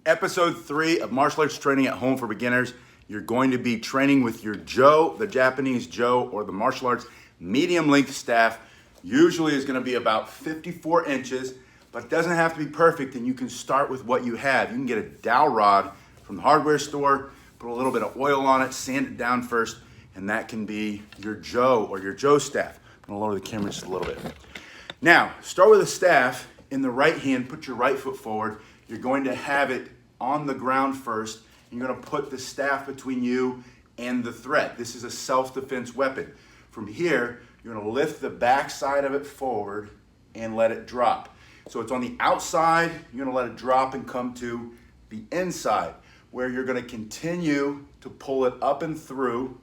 Episode 3 of Martial Arts Training at Home for Beginners. You're going to be training with your Jo, the Japanese Jo, or the martial arts medium length staff. Usually is going to be about 54 inches, but it doesn't have to be perfect, and you can start with what you have. You can get a dowel rod from the hardware store, put a little bit of oil on it, sand it down first, and that can be your Jo or your Jo staff. I'm going to lower the camera just a little bit. Now, start with a staff in the right hand, put your right foot forward. You're going to have it on the ground first. You're going to put the staff between you and the threat. This is a self-defense weapon. From here, you're going to lift the back side of it forward and let it drop. So it's on the outside, you're going to let it drop and come to the inside, where you're going to continue to pull it up and through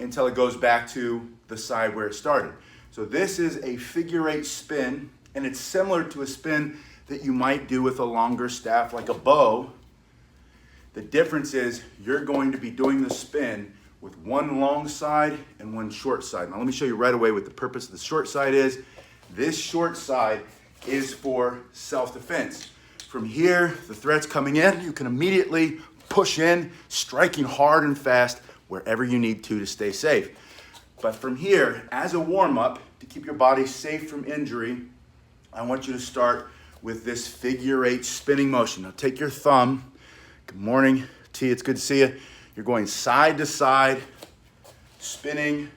until it goes back to the side where it started. So this is a figure 8 spin, and it's similar to a spin that you might do with a longer staff like a bow. The difference is you're going to be doing the spin with one long side and one short side. Now let me show you right away what the purpose of the short side is. This short side is for self-defense. From here, the threat's coming in, you can immediately push in, striking hard and fast wherever you need to stay safe. But from here, as a warm-up, to keep your body safe from injury, I want you to start with this figure 8 spinning motion. Now take your thumb. Good morning, T, it's good to see you. You're going side to side, spinning.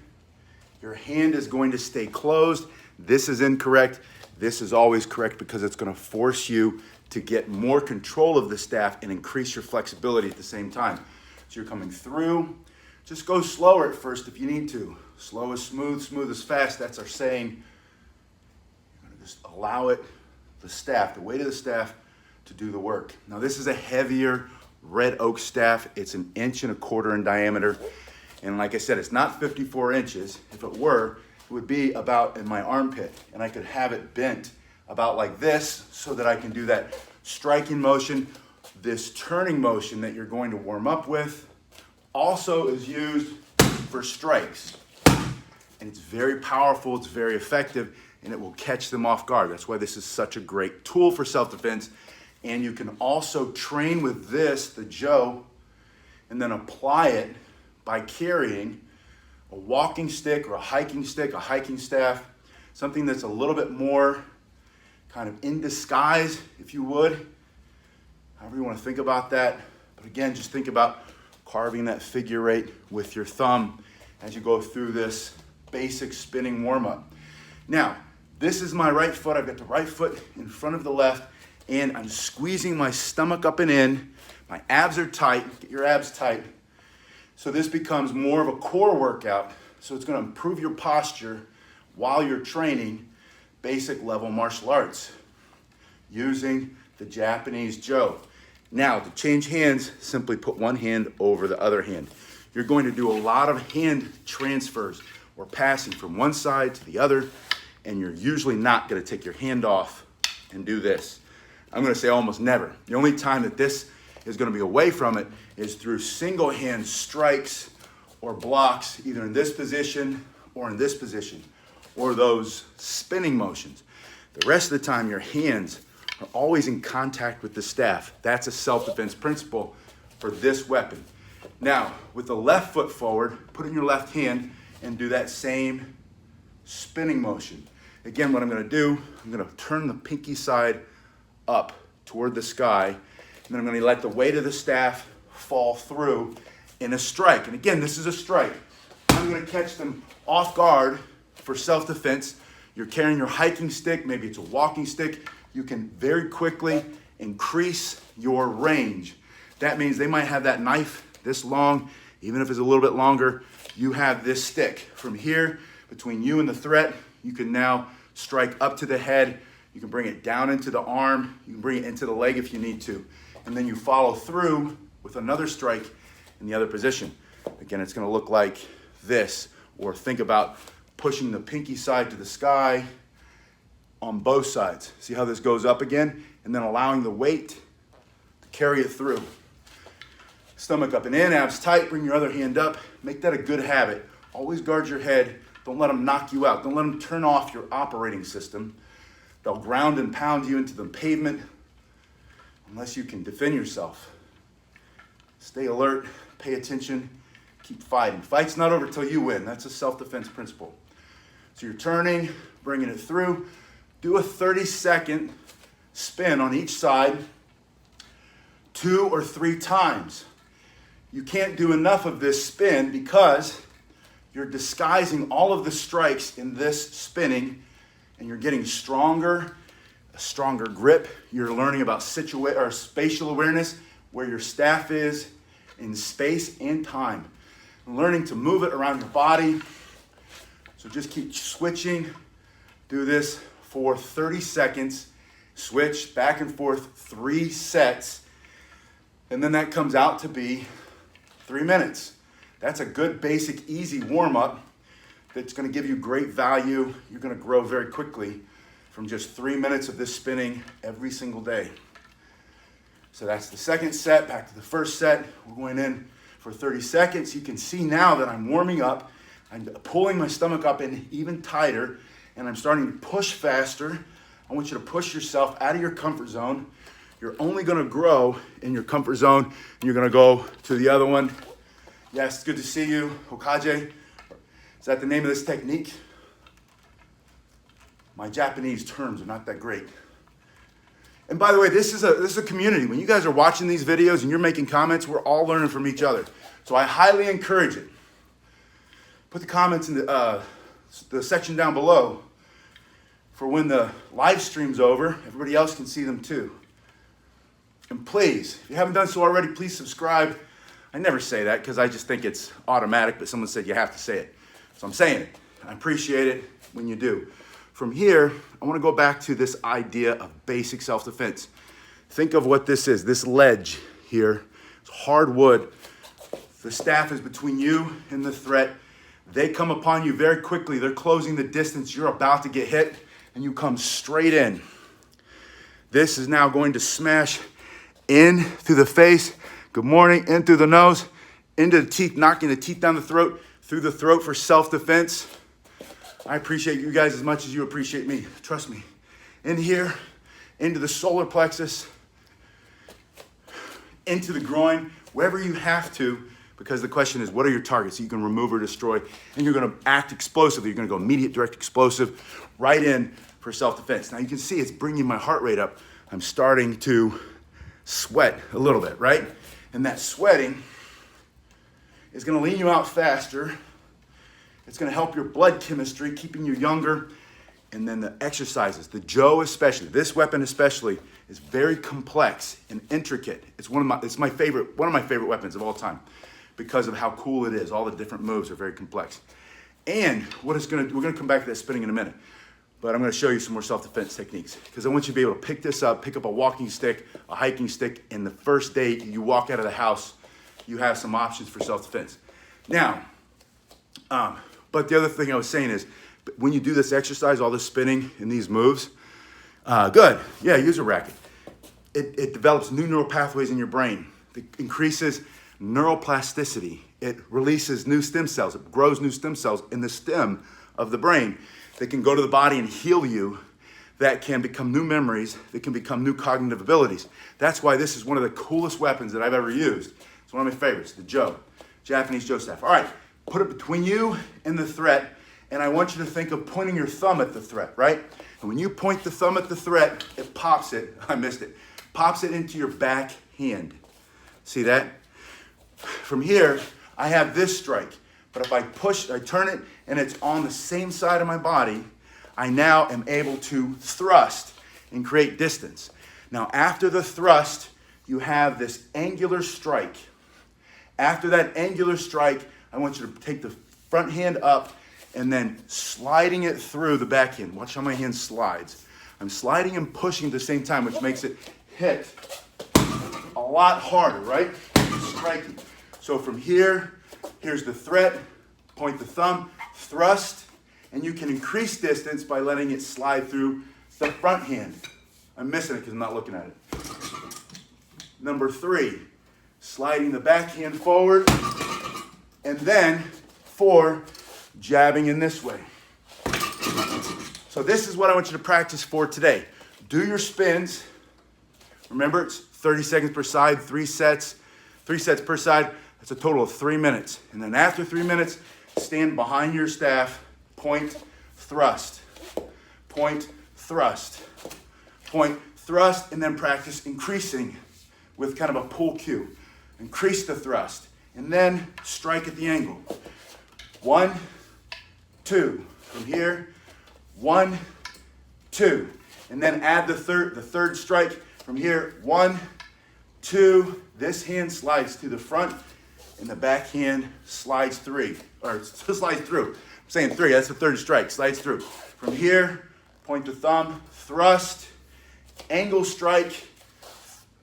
Your hand is going to stay closed. This is incorrect. This is always correct because it's going to force you to get more control of the staff and increase your flexibility at the same time. So you're coming through. Just go slower at first if you need to. Slow is smooth, smooth is fast. That's our saying. You're going to just allow it, the staff, the weight of the staff, to do the work. Now this is a heavier red oak staff. It's 1.25 inches in diameter. And like I said, it's not 54 inches. If it were, it would be about in my armpit. And I could have it bent about like this so that I can do that striking motion. This turning motion that you're going to warm up with also is used for strikes. And it's very powerful, it's very effective, and it will catch them off guard. That's why this is such a great tool for self-defense. And you can also train with this, the Jo, and then apply it by carrying a walking stick or a hiking staff, something that's a little bit more kind of in disguise, if you would. However you want to think about that. But again, just think about carving that figure 8 with your thumb as you go through this basic spinning warm-up. Now, this is my right foot. I've got the right foot in front of the left, and I'm squeezing my stomach up and in. My abs are tight. Get your abs tight. So this becomes more of a core workout. So it's going to improve your posture while you're training basic level martial arts using the Japanese Jo. Now, to change hands, simply put one hand over the other hand. You're going to do a lot of hand transfers or passing from one side to the other, and you're usually not going to take your hand off and do this. I'm going to say almost never. The only time that this is going to be away from it is through single hand strikes or blocks, either in this position or in this position, or those spinning motions. The rest of the time, your hands are always in contact with the staff. That's a self-defense principle for this weapon. Now, with the left foot forward, put it in your left hand and do that same spinning motion. Again, what I'm going to do, I'm going to turn the pinky side up toward the sky, and then I'm going to let the weight of the staff fall through in a strike. And again, this is a strike. I'm going to catch them off guard for self-defense. You're carrying your hiking stick, maybe it's a walking stick. You can very quickly increase your range. That means they might have that knife this long, even if it's a little bit longer. You have this stick. From here, between you and the threat, you can now strike up to the head. You can bring it down into the arm. You can bring it into the leg if you need to. And then you follow through with another strike in the other position. Again, it's going to look like this. Or think about pushing the pinky side to the sky on both sides. See how this goes up again? And then allowing the weight to carry it through. Stomach up and in, abs tight, bring your other hand up. Make that a good habit. Always guard your head. Don't let them knock you out. Don't let them turn off your operating system. They'll ground and pound you into the pavement. unless you can defend yourself. Stay alert, pay attention, keep fighting. Fight's not over till you win. That's a self-defense principle. So you're turning, bringing it through. Do a 30-second spin on each side 2 or 3 times. You can't do enough of this spin because you're disguising all of the strikes in this spinning, and you're getting stronger, a stronger grip. You're learning about spatial awareness, where your staff is in space and time. Learning to move it around your body. So just keep switching. Do this for 30 seconds. Switch back and forth 3 sets. And then that comes out to be 3 minutes. That's a good, basic, easy warm-up that's going to give you great value. You're going to grow very quickly from just 3 minutes of this spinning every single day. So that's the second set. Back to the first set. We're going in for 30 seconds. You can see now that I'm warming up. I'm pulling my stomach up in even tighter, and I'm starting to push faster. I want you to push yourself out of your comfort zone. You're only going to grow in your comfort zone, and you're going to go to the other one. Yes, it's good to see you. Hokaje. Is that the name of this technique? My Japanese terms are not that great. And by the way, this is a community. When you guys are watching these videos and you're making comments, we're all learning from each other. So I highly encourage it. Put the comments in the section down below for when the live stream's over. Everybody else can see them too. And please, if you haven't done so already, please subscribe. I never say that because I just think it's automatic, but someone said you have to say it. So I'm saying it. I appreciate it when you do. From here, I want to go back to this idea of basic self-defense. Think of what this is, this ledge here. It's hard wood. The staff is between you and the threat. They come upon you very quickly. They're closing the distance. You're about to get hit, and you come straight in. This is now going to smash in through the face. Good morning, in through the nose, into the teeth, knocking the teeth down the throat, through the throat for self-defense. I appreciate you guys as much as you appreciate me. Trust me. In here, into the solar plexus, into the groin, wherever you have to, because the question is, what are your targets so you can remove or destroy? And you're going to act explosively. You're going to go immediate, direct, explosive, right in for self-defense. Now you can see it's bringing my heart rate up. I'm starting to sweat a little bit, right? And that sweating is going to lean you out faster. It's going to help your blood chemistry, keeping you younger. And then the exercises, the Joe especially, this weapon especially, is very complex and intricate. It's one of my favorite weapons of all time because of how cool it is. All the different moves are very complex. And we're going to come back to that spinning in a minute. But I'm going to show you some more self-defense techniques because I want you to be able to pick this up, pick up a walking stick, a hiking stick, and the first day you walk out of the house, you have some options for self-defense. Now, but the other thing I was saying is, when you do this exercise, all this spinning and these moves, good, yeah, use a racket. It develops new neural pathways in your brain. It increases neuroplasticity. It releases new stem cells. It grows new stem cells in the stem of the brain that can go to the body and heal you, that can become new memories, that can become new cognitive abilities. That's why this is one of the coolest weapons that I've ever used. It's one of my favorites, the Joe, Japanese Joe staff. All right, put it between you and the threat, and I want you to think of pointing your thumb at the threat, right? And when you point the thumb at the threat, it pops it, I missed it, pops it into your back hand. See that? From here, I have this strike. But if I turn it, and it's on the same side of my body, I now am able to thrust and create distance. Now, after the thrust, you have this angular strike. After that angular strike, I want you to take the front hand up and then sliding it through the back hand. Watch how my hand slides. I'm sliding and pushing at the same time, which makes it hit a lot harder, right? Striking. So from here, here's the threat, point the thumb, thrust, and you can increase distance by letting it slide through the front hand. I'm missing it because I'm not looking at it. Number 3, sliding the back hand forward, and then 4, jabbing in this way. So this is what I want you to practice for today. Do your spins. Remember, it's 30 seconds per side, 3 sets per side. That's a total of 3 minutes. And then after 3 minutes, stand behind your staff, point, thrust, point, thrust, point, thrust, and then practice increasing with kind of a pull cue. Increase the thrust, and then strike at the angle. 1, 2. From here, 1, 2. And then add the third strike from here. 1, 2. This hand slides to the front, and the back hand slides through. I'm saying 3, that's the third strike, slides through. From here, point the thumb, thrust, angle strike,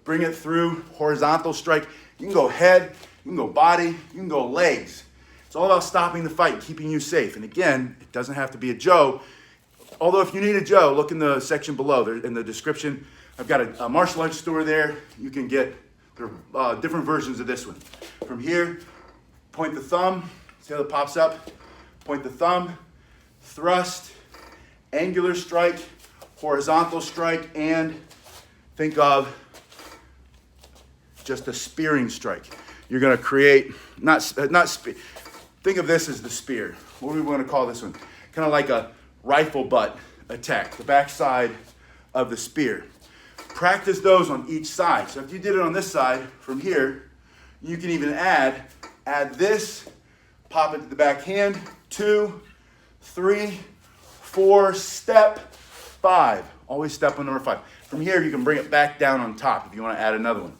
bring it through, horizontal strike. You can go head, you can go body, you can go legs. It's all about stopping the fight, keeping you safe. And again, it doesn't have to be a Joe. Although if you need a Joe, look in the section below. There, in the description, I've got a martial arts store there. You can get different versions of this one. From here, point the thumb. See how it pops up? Point the thumb, thrust, angular strike, horizontal strike, and think of just a spearing strike. You're going to create, think of this as the spear. What do we want to call this one? Kind of like a rifle butt attack, the back side of the spear. Practice those on each side. So if you did it on this side, from here, you can even add this, pop it to the back hand, 2, 3, 4, step, 5. Always step on number 5. From here, you can bring it back down on top if you want to add another one.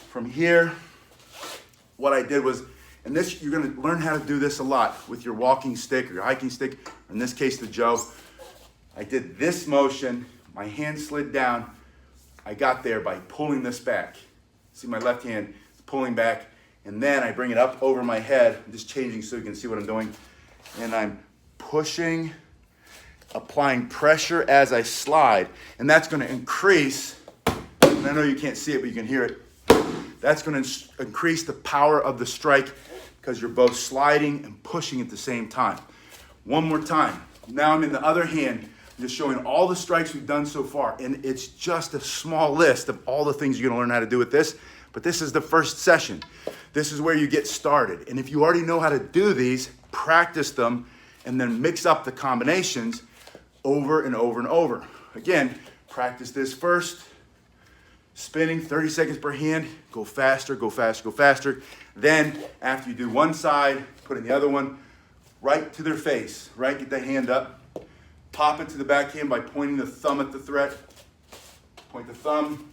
From here, what I did was, and this, you're going to learn how to do this a lot with your walking stick or your hiking stick, or in this case, the Joe. I did this motion, my hand slid down. I got there by pulling this back. See my left hand is pulling back, and then I bring it up over my head. I'm just changing so you can see what I'm doing. And I'm pushing, applying pressure as I slide, and that's going to increase, and I know you can't see it, but you can hear it. That's going to increase the power of the strike because you're both sliding and pushing at the same time. One more time. Now I'm in the other hand, just showing all the strikes we've done so far, and it's just a small list of all the things you're going to learn how to do with this, but this is the first session. This is where you get started, and if you already know how to do these, practice them, and then mix up the combinations over and over and over. Again, practice this first. Spinning, 30 seconds per hand. Go faster, go faster, go faster. Then, after you do one side, put in the other one, right to their face, right? Get the hand up. Pop it to the back hand by pointing the thumb at the threat. Point the thumb.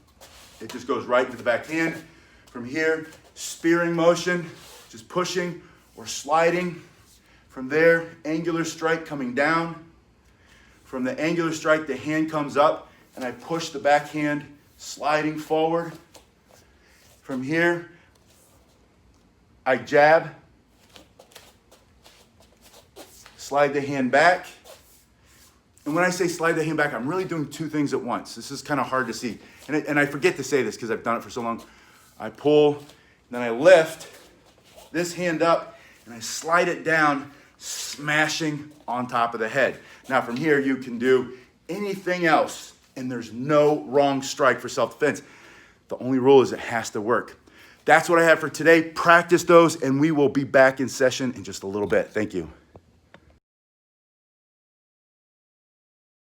It just goes right into the back hand. From here, spearing motion, just pushing or sliding. From there, angular strike coming down. From the angular strike, the hand comes up, and I push the back hand, sliding forward. From here, I jab, slide the hand back. And when I say slide the hand back, I'm really doing 2 things at once. This is kind of hard to see. And I forget to say this because I've done it for so long. I pull, then I lift this hand up, and I slide it down, smashing on top of the head. Now from here, you can do anything else, and there's no wrong strike for self-defense. The only rule is it has to work. That's what I have for today. Practice those, and we will be back in session in just a little bit. Thank you.